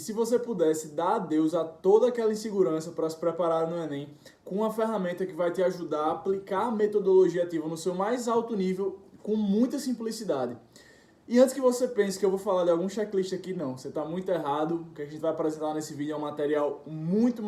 se você pudesse dar adeus a toda aquela insegurança para se preparar no Enem com uma ferramenta que vai te ajudar a aplicar a metodologia ativa no seu mais alto nível com muita simplicidade. E antes que você pense que eu vou falar de algum checklist aqui, não. Você está muito errado. O que a gente vai apresentar nesse vídeo é um material muito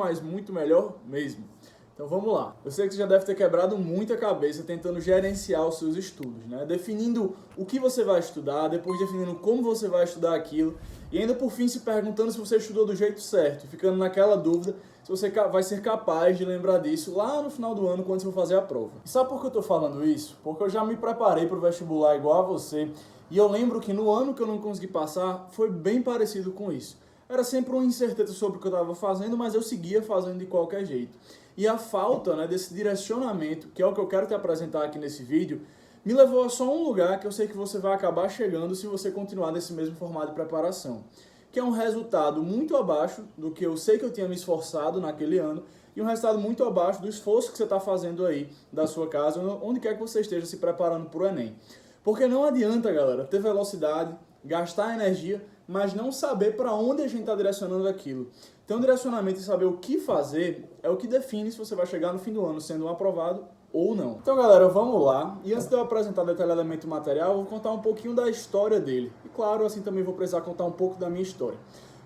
melhor mesmo. Então vamos lá. Eu sei que você já deve ter quebrado muita cabeça tentando gerenciar os seus estudos, né? Definindo o que você vai estudar, depois definindo como você vai estudar aquilo, e ainda por fim se perguntando se você estudou do jeito certo, ficando naquela dúvida se você vai ser capaz de lembrar disso lá no final do ano quando você for fazer a prova. E sabe por que eu tô falando isso? Porque eu já me preparei para o vestibular igual a você, e eu lembro que no ano que eu não consegui passar foi bem parecido com isso. Era sempre uma incerteza sobre o que eu estava fazendo, mas eu seguia fazendo de qualquer jeito. E a falta, né, desse direcionamento, que é o que eu quero te apresentar aqui nesse vídeo, me levou a só um lugar que eu sei que você vai acabar chegando se você continuar nesse mesmo formato de preparação. Que é um resultado muito abaixo do que eu sei que eu tinha me esforçado naquele ano e um resultado muito abaixo do esforço que você está fazendo aí da sua casa, onde quer que você esteja se preparando para o Enem. Porque não adianta, galera, ter velocidade, gastar energia, mas não saber para onde a gente está direcionando aquilo. Ter um direcionamento e saber o que fazer é o que define se você vai chegar no fim do ano sendo um aprovado ou não. Então, galera, vamos lá. E antes de eu apresentar detalhadamente o material, eu vou contar um pouquinho da história dele. E claro, assim também vou precisar contar um pouco da minha história.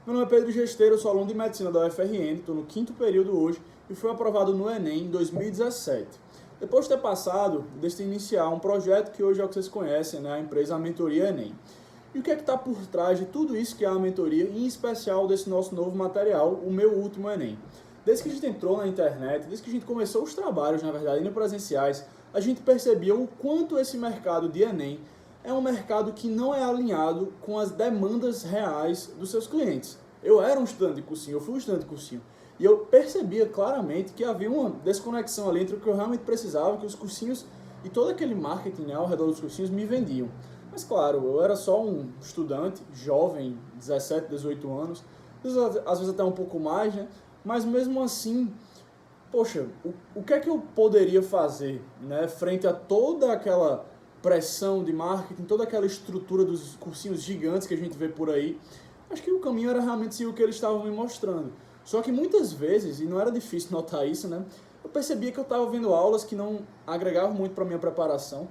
Meu nome é Pedro Gesteiro, eu sou aluno de Medicina da UFRN, estou no 5º período hoje e fui aprovado no Enem em 2017. Depois de ter passado, decidi iniciar um projeto que hoje é o que vocês conhecem, né? A empresa Mentoria Enem. E o que é que está por trás de tudo isso que é a mentoria, em especial desse nosso novo material, o meu último Enem? Desde que a gente entrou na internet, desde que a gente começou os trabalhos, na verdade, ainda presenciais, a gente percebia o quanto esse mercado de Enem é um mercado que não é alinhado com as demandas reais dos seus clientes. Eu era um estudante de cursinho, eu fui um estudante de cursinho, e eu percebia claramente que havia uma desconexão ali entre o que eu realmente precisava, que os cursinhos e todo aquele marketing, né, ao redor dos cursinhos me vendiam. Mas claro, eu era só um estudante, jovem, 17, 18 anos, às vezes até um pouco mais, né? Mas mesmo assim, poxa, o que é que eu poderia fazer, né, frente a toda aquela pressão de marketing, toda aquela estrutura dos cursinhos gigantes que a gente vê por aí? Acho que o caminho era realmente seguir o que eles estavam me mostrando. Só que muitas vezes, e não era difícil notar isso, né, eu percebia que eu estava vendo aulas que não agregavam muito para a minha preparação.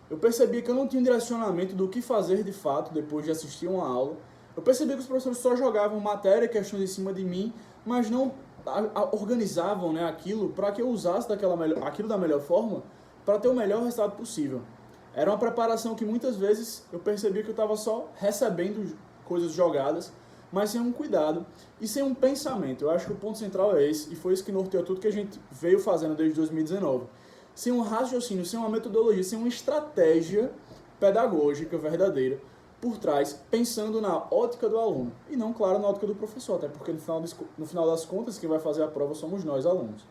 Eu percebia que eu não tinha um direcionamento do que fazer de fato depois de assistir uma aula. Eu percebia que os professores só jogavam matéria, questões em cima de mim, mas não organizavam, né, aquilo para que eu usasse aquilo da melhor forma para ter o melhor resultado possível. Era uma preparação que muitas vezes eu percebia que eu estava só recebendo coisas jogadas, mas sem um cuidado e sem um pensamento. Eu acho que o ponto central é esse, e foi isso que norteou tudo que a gente veio fazendo desde 2019. Sem um raciocínio, sem uma metodologia, sem uma estratégia pedagógica verdadeira por trás, pensando na ótica do aluno. E não, claro, na ótica do professor, até porque no final das contas, quem vai fazer a prova somos nós, alunos.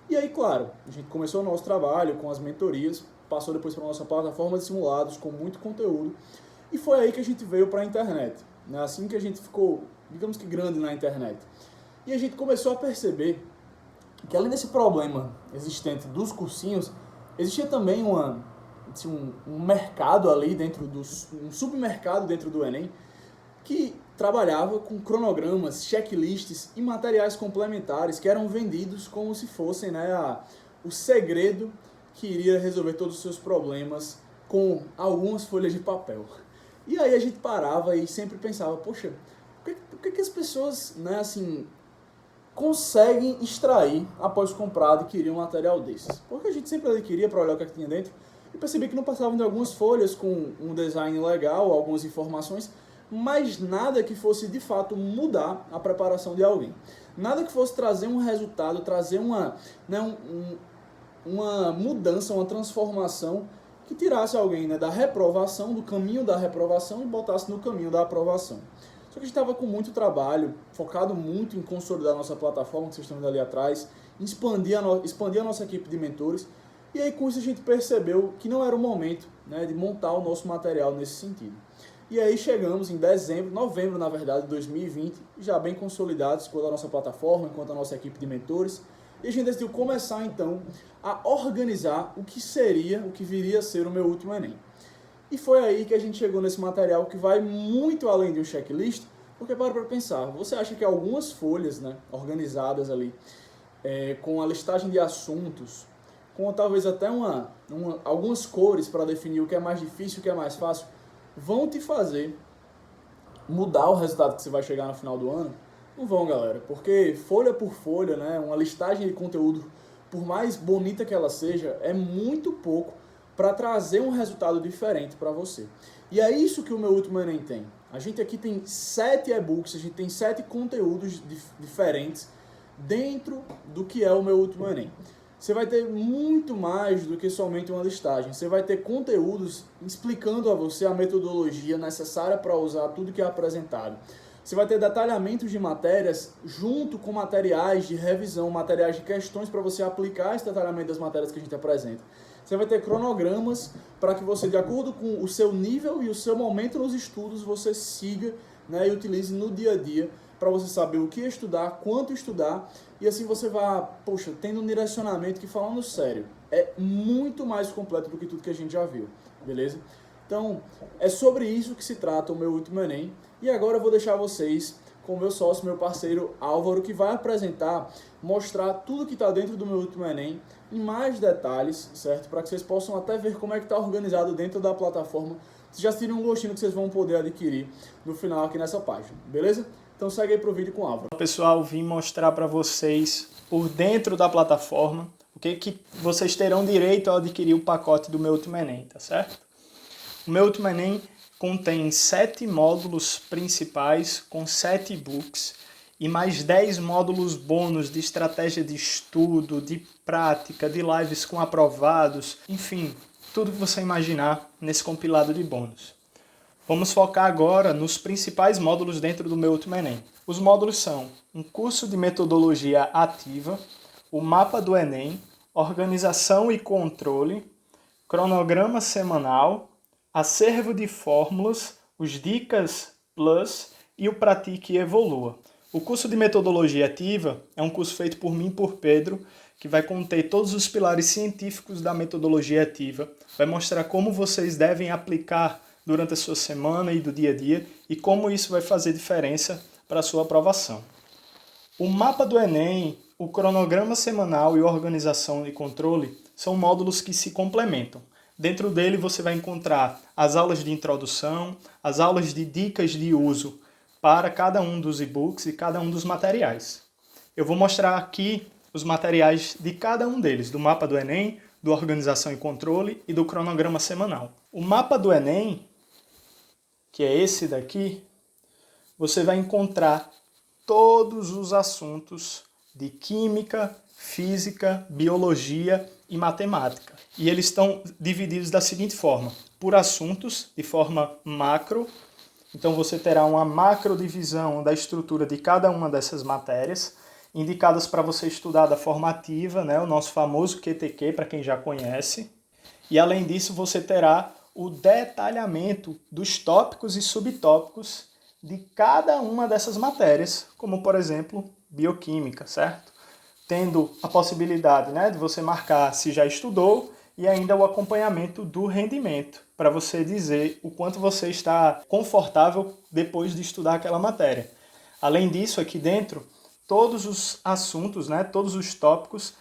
E aí, claro, a gente começou o nosso trabalho com as mentorias, passou depois para a nossa plataforma de simulados, com muito conteúdo, e foi aí que a gente veio para a internet. Né? Assim que a gente ficou, digamos que grande na internet. E a gente começou a perceber que além desse problema existente dos cursinhos, existia também um mercado ali um submercado dentro do Enem, que trabalhava com cronogramas, checklists e materiais complementares que eram vendidos como se fossem, né, o segredo que iria resolver todos os seus problemas com algumas folhas de papel. E aí a gente parava e sempre pensava, poxa, o que as pessoas, né, assim, conseguem extrair após comprar, adquirir um material desses? Porque a gente sempre adquiria para olhar o que tinha dentro e percebi que não passavam de algumas folhas com um design legal, algumas informações, mas nada que fosse de fato mudar a preparação de alguém. Nada que fosse trazer um resultado, trazer uma mudança, uma transformação que tirasse alguém, né, da reprovação, do caminho da reprovação e botasse no caminho da aprovação. Só que a gente estava com muito trabalho, focado muito em consolidar a nossa plataforma, que vocês estão vendo ali atrás, expandir a nossa equipe de mentores, e aí com isso a gente percebeu que não era o momento, né, de montar o nosso material nesse sentido. E aí chegamos em novembro na verdade, de 2020, já bem consolidados com a nossa plataforma, enquanto a nossa equipe de mentores, e a gente decidiu começar então a organizar o que viria a ser o meu último Enem. E foi aí que a gente chegou nesse material que vai muito além de um checklist, Porque para pensar, você acha que algumas folhas, né, organizadas ali, com a listagem de assuntos, com talvez até algumas cores para definir o que é mais difícil e o que é mais fácil, vão te fazer mudar o resultado que você vai chegar no final do ano? Não vão, galera, porque folha por folha, né, uma listagem de conteúdo, por mais bonita que ela seja, é muito pouco para trazer um resultado diferente para você. E é isso que o meu último Enem tem. A gente aqui tem 7 e-books, a gente tem 7 conteúdos diferentes dentro do que é o meu último Enem. Você vai ter muito mais do que somente uma listagem. Você vai ter conteúdos explicando a você a metodologia necessária para usar tudo que é apresentado. Você vai ter detalhamentos de matérias junto com materiais de revisão, materiais de questões para você aplicar esse detalhamento das matérias que a gente apresenta. Você vai ter cronogramas para que você, de acordo com o seu nível e o seu momento nos estudos, você siga, né, e utilize no dia a dia para você saber o que estudar, quanto estudar, e assim você vai, tendo um direcionamento que, falando sério, é muito mais completo do que tudo que a gente já viu, beleza? Então, é sobre isso que se trata o meu último Enem, e agora eu vou deixar vocês com o meu sócio, meu parceiro Álvaro, que vai mostrar tudo que está dentro do meu último Enem, em mais detalhes, certo? Para que vocês possam até ver como é que está organizado dentro da plataforma. Vocês já teriam um gostinho que vocês vão poder adquirir no final aqui nessa página, beleza? Então segue aí pro vídeo com o Álvaro. Pessoal, vim mostrar para vocês por dentro da plataforma o que vocês terão direito ao adquirir o pacote do meu último Enem, tá certo? O meu último Enem contém 7 módulos principais com 7 e-books e mais 10 módulos bônus de estratégia de estudo, de prática, de lives com aprovados, enfim, tudo que você imaginar nesse compilado de bônus. Vamos focar agora nos principais módulos dentro do meu último Enem. Os módulos são um curso de metodologia ativa, o mapa do Enem, organização e controle, cronograma semanal, acervo de fórmulas, os Dicas Plus e o Pratique e Evolua. O curso de metodologia ativa é um curso feito por mim e por Pedro, que vai conter todos os pilares científicos da metodologia ativa, vai mostrar como vocês devem aplicar durante a sua semana e do dia a dia e como isso vai fazer diferença para a sua aprovação. O mapa do Enem, o cronograma semanal e a organização e controle são módulos que se complementam. Dentro dele você vai encontrar as aulas de introdução, as aulas de dicas de uso para cada um dos e-books e cada um dos materiais. Eu vou mostrar aqui os materiais de cada um deles, do mapa do Enem, do organização e controle e do cronograma semanal. O mapa do Enem, que é esse daqui, você vai encontrar todos os assuntos de química, física, biologia e matemática. E eles estão divididos da seguinte forma: por assuntos, de forma macro. Então você terá uma macro divisão da estrutura de cada uma dessas matérias, indicadas para você estudar da forma ativa, né, o nosso famoso QTQ, para quem já conhece. E além disso, você terá o detalhamento dos tópicos e subtópicos de cada uma dessas matérias, como, por exemplo, bioquímica, certo? Tendo a possibilidade, né, de você marcar se já estudou e ainda o acompanhamento do rendimento, para você dizer o quanto você está confortável depois de estudar aquela matéria. Além disso, aqui dentro, todos os assuntos, né, todos os tópicos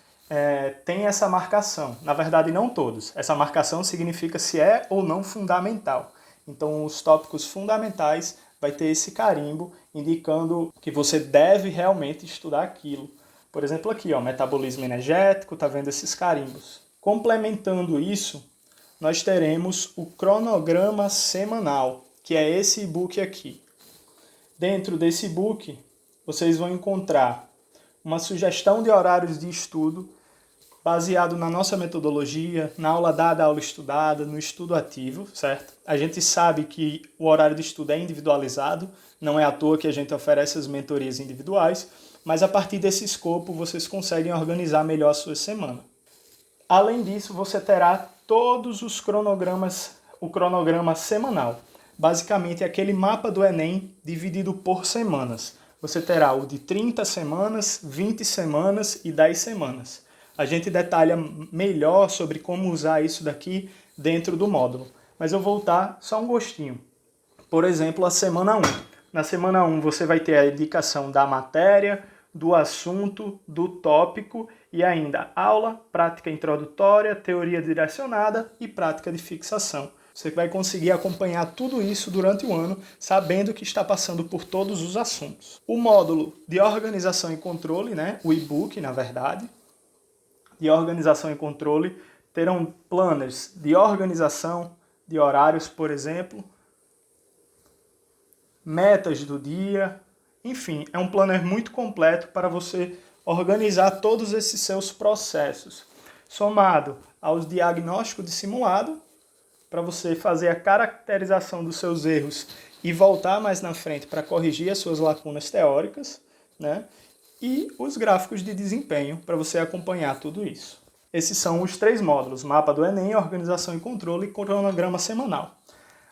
têm essa marcação. Na verdade, não todos. Essa marcação significa se é ou não fundamental. Então, os tópicos fundamentais vai ter esse carimbo indicando que você deve realmente estudar aquilo. Por exemplo, aqui, ó, metabolismo energético, tá vendo esses carimbos. Complementando isso, nós teremos o cronograma semanal, que é esse e-book aqui. Dentro desse e-book, vocês vão encontrar uma sugestão de horários de estudo baseado na nossa metodologia, na aula dada, aula estudada, no estudo ativo, certo? A gente sabe que o horário de estudo é individualizado, não é à toa que a gente oferece as mentorias individuais, mas a partir desse escopo vocês conseguem organizar melhor a sua semana. Além disso, você terá todos os cronogramas, o cronograma semanal. Basicamente, aquele mapa do Enem dividido por semanas. Você terá o de 30 semanas, 20 semanas e 10 semanas. A gente detalha melhor sobre como usar isso daqui dentro do módulo. Mas eu vou dar só um gostinho. Por exemplo, a semana 1. Na semana 1 você vai ter a indicação da matéria, do assunto, do tópico e ainda aula, prática introdutória, teoria direcionada e prática de fixação. Você vai conseguir acompanhar tudo isso durante o ano, sabendo que está passando por todos os assuntos. O módulo de organização e controle, o e-book, na verdade, de organização e controle, terão planners de organização, de horários, por exemplo, metas do dia, enfim, é um planner muito completo para você organizar todos esses seus processos, somado aos diagnósticos de simulado, para você fazer a caracterização dos seus erros e voltar mais na frente para corrigir as suas lacunas teóricas, e os gráficos de desempenho para você acompanhar tudo isso. Esses são os 3 módulos: mapa do Enem, organização e controle e cronograma semanal.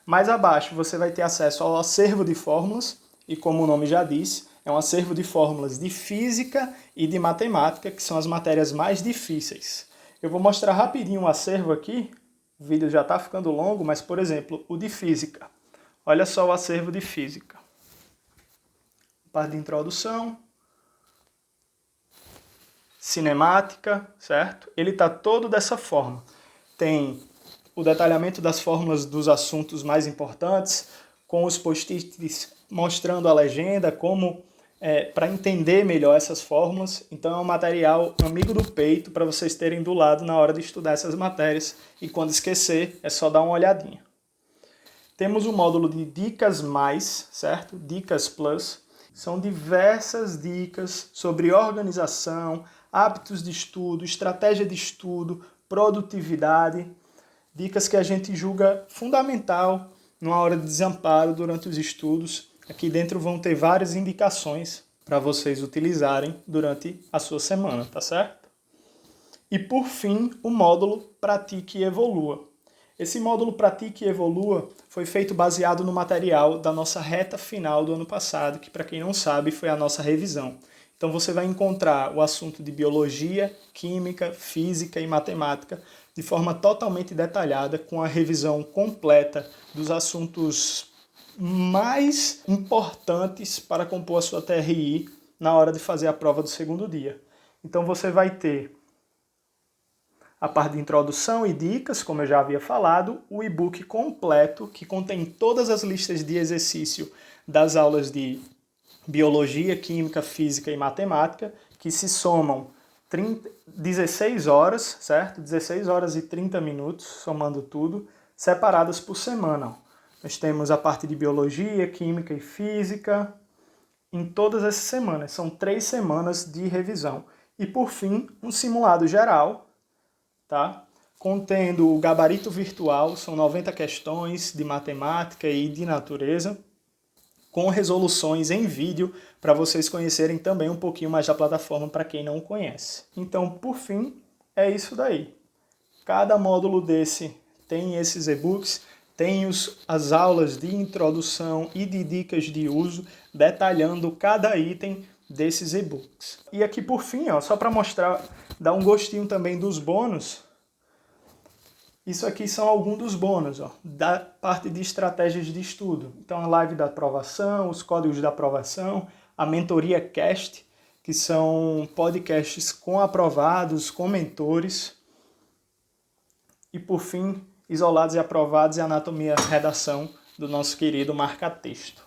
Mais abaixo você vai ter acesso ao acervo de fórmulas, e como o nome já disse, é um acervo de fórmulas de física e de matemática, que são as matérias mais difíceis. Eu vou mostrar rapidinho o acervo aqui, o vídeo já está ficando longo, mas, por exemplo, o de física. Olha só o acervo de física. Parte de introdução, cinemática, certo? Ele está todo dessa forma. Tem o detalhamento das fórmulas dos assuntos mais importantes, com os post-its mostrando a legenda, como para entender melhor essas fórmulas. Então é um material amigo do peito para vocês terem do lado na hora de estudar essas matérias, e quando esquecer é só dar uma olhadinha. Temos o módulo de Dicas Mais, certo? Dicas Plus. São diversas dicas sobre organização, hábitos de estudo, estratégia de estudo, produtividade, dicas que a gente julga fundamental numa hora de desamparo durante os estudos. Aqui dentro vão ter várias indicações para vocês utilizarem durante a sua semana, tá certo? E por fim, o módulo Pratique e Evolua. Esse módulo Pratique e Evolua foi feito baseado no material da nossa reta final do ano passado, que, para quem não sabe, foi a nossa revisão. Então você vai encontrar o assunto de biologia, química, física e matemática de forma totalmente detalhada, com a revisão completa dos assuntos mais importantes para compor a sua TRI na hora de fazer a prova do segundo dia. Então você vai ter a parte de introdução e dicas, como eu já havia falado, o e-book completo, que contém todas as listas de exercício das aulas de biologia, química, física e matemática, que se somam 16 horas, certo? 16 horas e 30 minutos, somando tudo, separadas por semana. Nós temos a parte de biologia, química e física em todas essas semanas. São 3 semanas de revisão. E, por fim, um simulado geral, tá? Contendo o gabarito virtual, são 90 questões de matemática e de natureza, com resoluções em vídeo, para vocês conhecerem também um pouquinho mais da plataforma para quem não conhece. Então, por fim, é isso daí. Cada módulo desse tem esses e-books, tem as aulas de introdução e de dicas de uso, detalhando cada item desses e-books. E aqui por fim, só para mostrar, dar um gostinho também dos bônus. Isso aqui são alguns dos bônus, da parte de estratégias de estudo. Então a live da aprovação, os códigos da aprovação, a mentoria cast, que são podcasts com aprovados, com mentores. E por fim, isolados e aprovados e anatomia redação do nosso querido marca-texto.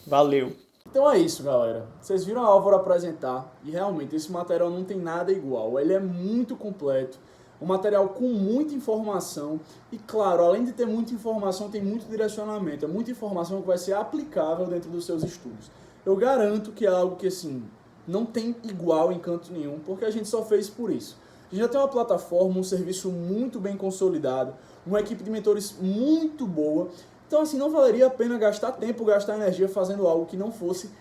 Valeu! Então é isso, galera. Vocês viram a Álvaro apresentar e realmente esse material não tem nada igual. Ele é muito completo, um material com muita informação e, claro, além de ter muita informação, tem muito direcionamento. É muita informação que vai ser aplicável dentro dos seus estudos. Eu garanto que é algo que, assim, não tem igual em canto nenhum, porque a gente só fez por isso. A gente já tem uma plataforma, um serviço muito bem consolidado, uma equipe de mentores muito boa. Então, assim, não valeria a pena gastar tempo, gastar energia fazendo algo que não fosse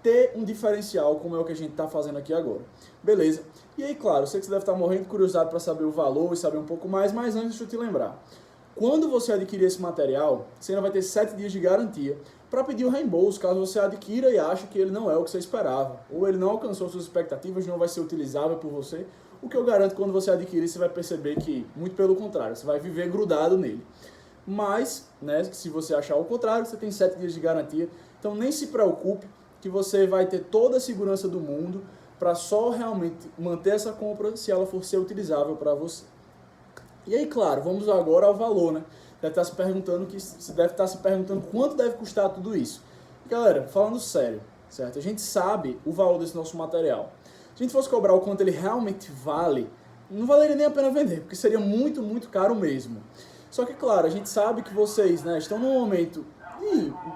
ter um diferencial, como é o que a gente está fazendo aqui agora. Beleza? E aí, claro, eu sei que você deve estar morrendo de curiosidade para saber o valor e saber um pouco mais, mas antes deixa eu te lembrar. Quando você adquirir esse material, você ainda vai ter 7 dias de garantia para pedir o reembolso, caso você adquira e ache que ele não é o que você esperava, ou ele não alcançou suas expectativas, não vai ser utilizável por você. O que eu garanto, quando você adquirir, você vai perceber que, muito pelo contrário, você vai viver grudado nele. Mas, né, se você achar o contrário, você tem 7 dias de garantia Então nem se preocupe que você vai ter toda a segurança do mundo para só realmente manter essa compra se ela for ser utilizável para você. E aí, claro, vamos agora ao valor, né? Você deve estar se perguntando quanto deve custar tudo isso. Galera, falando sério, certo? A gente sabe o valor desse nosso material. Se a gente fosse cobrar o quanto ele realmente vale, não valeria nem a pena vender, porque seria muito, muito caro mesmo. Só que, claro, a gente sabe que vocês, né, estão num momento...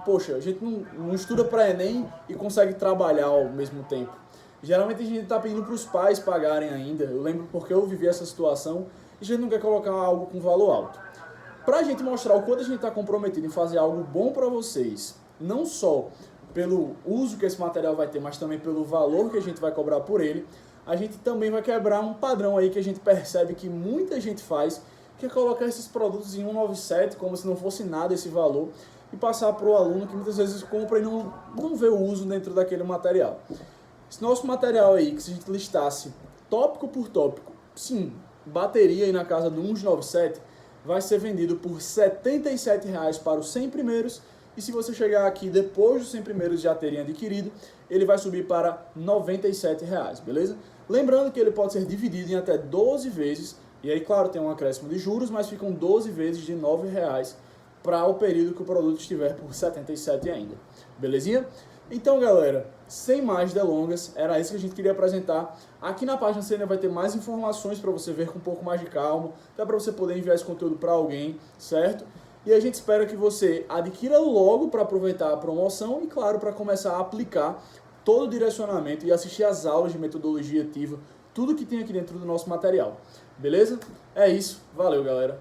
poxa, a gente não estuda para Enem e consegue trabalhar ao mesmo tempo. Geralmente a gente está pedindo para os pais pagarem ainda. Eu lembro porque eu vivi essa situação e a gente não quer colocar algo com valor alto. Para a gente mostrar o quanto a gente está comprometido em fazer algo bom para vocês, não só pelo uso que esse material vai ter, mas também pelo valor que a gente vai cobrar por ele, a gente também vai quebrar um padrão aí que a gente percebe que muita gente faz, que é colocar esses produtos em 197 como se não fosse nada esse valor e passar para o aluno que muitas vezes compra e não vê o uso dentro daquele material. Esse nosso material aí, que se a gente listasse tópico por tópico, sim, bateria aí na casa do 197, vai ser vendido por R$ 77,00 para os 100 primeiros, e se você chegar aqui depois dos 100 primeiros já terem adquirido, ele vai subir para R$ 97,00, beleza? Lembrando que ele pode ser dividido em até 12 vezes, e aí, claro, tem um acréscimo de juros, mas ficam 12 vezes de R$ 9,00 para o período que o produto estiver por R$ 77,00 ainda, belezinha? Então, galera, sem mais delongas, era isso que a gente queria apresentar. Aqui na página você ainda vai ter mais informações para você ver com um pouco mais de calma, até para você poder enviar esse conteúdo para alguém, certo? E a gente espera que você adquira logo para aproveitar a promoção e, claro, para começar a aplicar todo o direcionamento e assistir às aulas de metodologia ativa, tudo que tem aqui dentro do nosso material. Beleza? É isso. Valeu, galera.